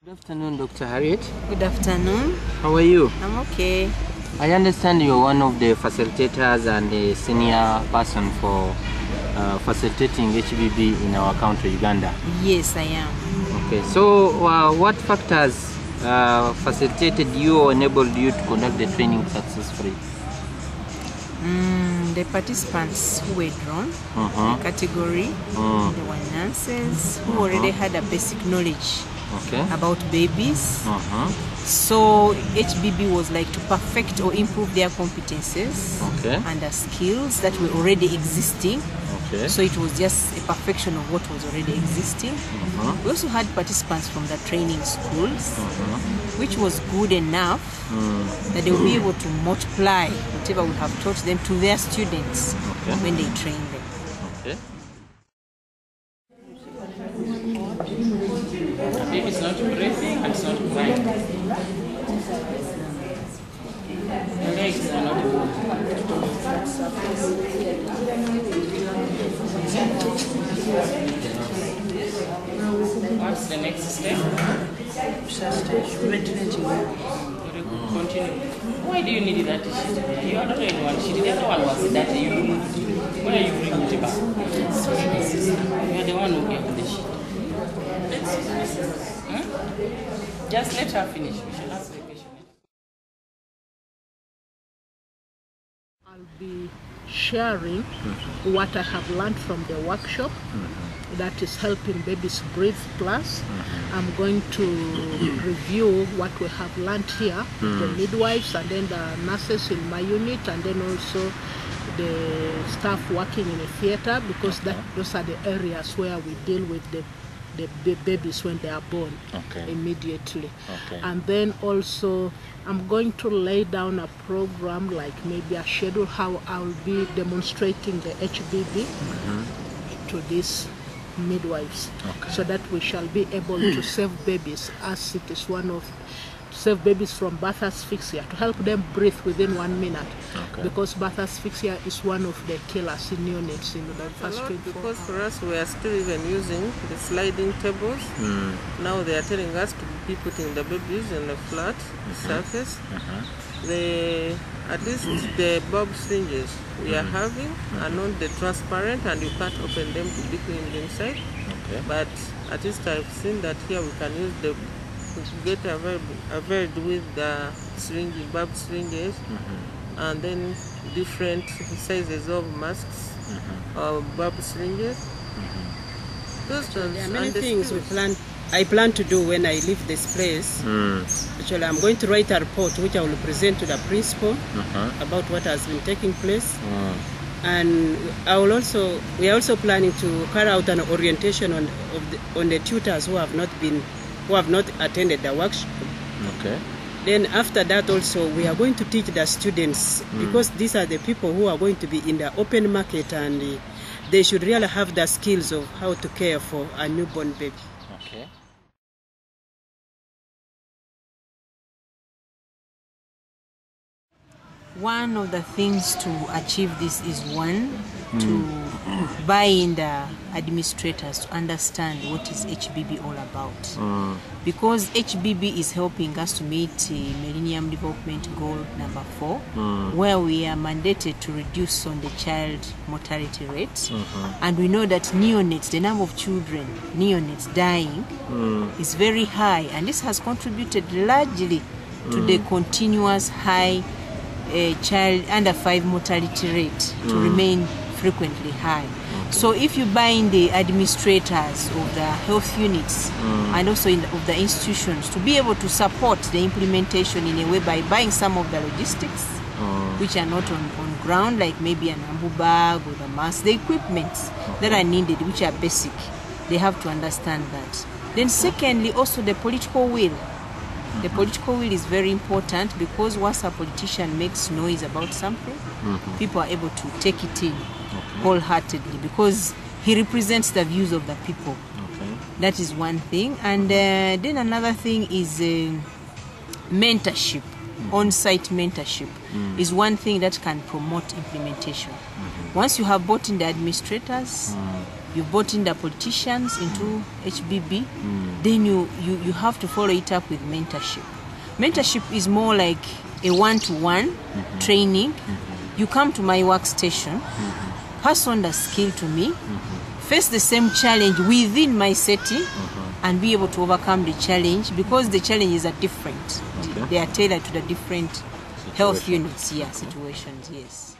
Good afternoon, Dr. Harriet. Good afternoon. How are you? I'm okay. I understand you're one of the facilitators and the senior person for facilitating HBB in our country, Uganda. Yes, I am. Okay, so what factors facilitated you or enabled you to conduct the training successfully? The participants who were drawn, the category, there were nurses who already had a basic knowledge about babies. So HBB was like to perfect or improve their competences and the skills that were already existing. So it was just a perfection of what was already existing. We also had participants from the training schools, which was good enough that they will be able to multiply whatever we have taught them to their students when they train them. It's not breathing and it's not crying. The legs are not good. What's the next step? Continue. Why do you need that sheet? You are not the only one. Sheet. The other one was that you removed it. Why are you bringing it back? You are the one who gave the sheet. Just let her finish. We shall ask the question. I'll be sharing what I have learned from the workshop that is helping babies breathe class. I'm going to review what we have learned here, the midwives and then the nurses in my unit, and then also the staff working in a theater, because those are the areas where we deal with the babies when they are born immediately. And then also I'm going to lay down a program, like maybe a schedule, how I'll be demonstrating the HBB to these midwives, so that we shall be able to save babies, as it is one of save babies from birth asphyxia, to help them breathe within 1 minute, because birth asphyxia is one of the killers in neonates in the first 24 because for us we are still even using the sliding tables. Now they are telling us to be putting the babies on a flat surface. At least the bulb syringes we are having are not the transparent, and you can't open them to be cleaned inside. But at least I've seen that here we can use the get availed with the bulb syringes, and then different sizes of masks or bulb syringes. There are many things I plan to do when I leave this place. Actually, I'm going to write a report which I will present to the principal about what has been taking place. And we are also planning to carry out an orientation on the tutors who have not attended the workshop. Then after that also we are going to teach the students, because these are the people who are going to be in the open market, and they should really have the skills of how to care for a newborn baby. One of the things to achieve this is to buy in the administrators to understand what is HBB all about. Because HBB is helping us to meet Millennium Development Goal number 4, where we are mandated to reduce on the child mortality rate. And we know that neonates, the number of children, neonates dying is very high, and this has contributed largely to the continuous high child under 5 mortality rate to remain frequently high. So if you buy in the administrators of the health units and also of the institutions to be able to support the implementation in a way by buying some of the logistics which are not on ground, like maybe an ambu bag or the mask, the equipments that are needed, which are basic, they have to understand that. Then secondly, also the political will. The political will is very important, because once a politician makes noise about something, people are able to take it in wholeheartedly, because he represents the views of the people. That is one thing. And then another thing is mentorship. On-site mentorship is one thing that can promote implementation. Once you have bought in the administrators, you've brought in the politicians into HBB, then you have to follow it up with mentorship. Mentorship is more like a one-to-one training. You come to my workstation, pass on the skill to me, face the same challenge within my setting, and be able to overcome the challenge, because the challenges are different. They are tailored to the different health units, situations, yes.